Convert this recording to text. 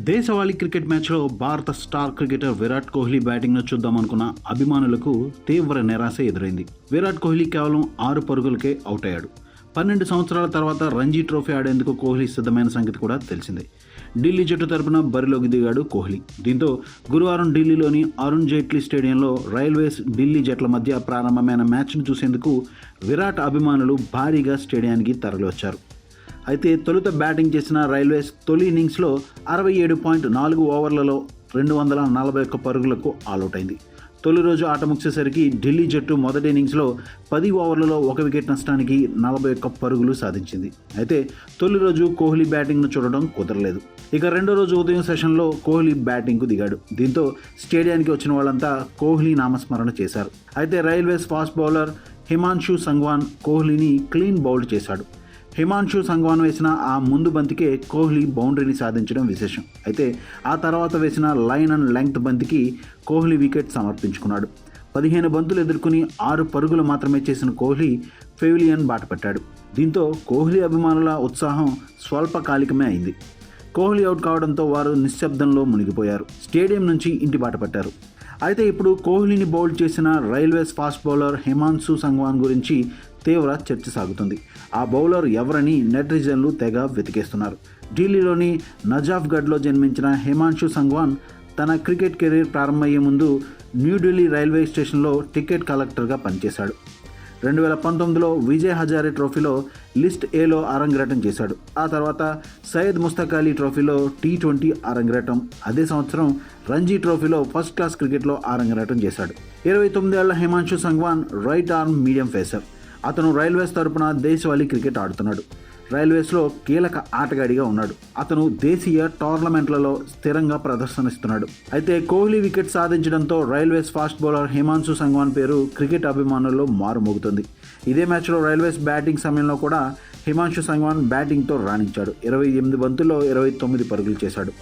దేశవాళీ క్రికెట్ మ్యాచ్లో భారత స్టార్ క్రికెటర్ విరాట్ కోహ్లీ బ్యాటింగ్ను చూద్దామనుకున్న అభిమానులకు తీవ్ర నిరాశ ఎదురైంది. విరాట్ కోహ్లీ కేవలం 6 పరుగులకే అవుట్ అయ్యాడు. 12 సంవత్సరాల తర్వాత రంజీ ట్రోఫీ ఆడేందుకు కోహ్లీ సిద్ధమైన సంగతి కూడా తెలిసిందే. ఢిల్లీ జట్టు తరపున బరిలోకి దిగాడు కోహ్లీ. దీంతో గురువారం ఢిల్లీలోని అరుణ్ జైట్లీ స్టేడియంలో రైల్వేస్ ఢిల్లీ జట్ల మధ్య ప్రారంభమైన మ్యాచ్ను చూసేందుకు విరాట్ అభిమానులు భారీగా స్టేడియానికి తరలివచ్చారు. అయితే తొలుత బ్యాటింగ్ చేసిన రైల్వేస్ తొలి ఇన్నింగ్స్లో 67.4 ఓవర్లలో 241 పరుగులకు ఆలౌట్ అయింది. తొలి రోజు ఆట ముగిసేసరికి ఢిల్లీ జట్టు మొదటి ఇన్నింగ్స్లో 10 ఓవర్లలో 1 వికెట్ నష్టానికి 41 పరుగులు సాధించింది. అయితే తొలి రోజు కోహ్లీ బ్యాటింగ్ను చూడడం కుదరలేదు. ఇక రెండో రోజు ఉదయం సెషన్లో కోహ్లీ బ్యాటింగ్కు దిగాడు. దీంతో స్టేడియానికి వచ్చిన వాళ్ళంతా కోహ్లీ నామస్మరణ చేశారు. అయితే railways fast bowler Himanshu Sangwan కోహ్లీని క్లీన్ బౌల్డ్ చేశాడు. హిమాన్షు సంగ్వాన్ వేసిన ఆ ముందు బంతికే కోహ్లీ బౌండరీని సాధించడం విశేషం. అయితే ఆ తర్వాత వేసిన లైన్ అండ్ లెంగ్త్ బంతికి కోహ్లీ వికెట్ సమర్పించుకున్నాడు. 15 బంతులు ఎదుర్కొని 6 పరుగులు మాత్రమే చేసిన కోహ్లీ పెవిలియన్ బాటపట్టాడు. దీంతో కోహ్లీ అభిమానుల ఉత్సాహం స్వల్పకాలికమే అయింది. కోహ్లీ అవుట్ కావడంతో వారు నిశ్శబ్దంలో మునిగిపోయారు. స్టేడియం నుంచి ఇంటి బాట పట్టారు. అయితే ఇప్పుడు కోహ్లీని బౌల్డ్ చేసిన railways fast bowler Himanshu Sangwan గురించి తీవ్ర చర్చ సాగుతుంది. ఆ బౌలర్ ఎవరని నెటిజన్లు తెగ వెతికేస్తున్నారు. ఢిల్లీలోని నజాఫ్గఢ్లో జన్మించిన హిమాన్షు సంగ్వాన్ తన క్రికెట్ కెరీర్ ప్రారంభమయ్యే ముందు న్యూఢిల్లీ రైల్వే స్టేషన్లో టికెట్ కలెక్టర్గా పనిచేశాడు. 2019లో విజయ్ హజారే ట్రోఫీలో లిస్ట్ ఏలో అరంగేట్రం చేశాడు. ఆ తర్వాత సయ్యద్ ముస్తక్ అలీ ట్రోఫీలో T20 అరంగేట్రం, అదే సంవత్సరం రంజీ ట్రోఫీలో ఫస్ట్ క్లాస్ క్రికెట్లో అరంగేట్రం చేశాడు. 29 ఏళ్ల Himanshu Sangwan right arm medium pacer. అతను రైల్వేస్ తరపున దేశవాళీ క్రికెట్ ఆడుతున్నాడు. రైల్వేస్లో కీలక ఆటగాడిగా ఉన్నాడు. అతను దేశీయ టోర్నమెంట్లలో స్థిరంగా ప్రదర్శనిస్తున్నాడు. అయితే కోహ్లీ వికెట్ సాధించడంతో railways fast bowler Himanshu Sangwan పేరు క్రికెట్ అభిమానుల్లో మారుమోగుతుంది. ఇదే మ్యాచ్లో రైల్వేస్ బ్యాటింగ్ సమయంలో కూడా హిమాన్షు సంగ్వాన్ బ్యాటింగ్తో రాణించాడు. 28 బంతుల్లో 29 పరుగులు చేశాడు.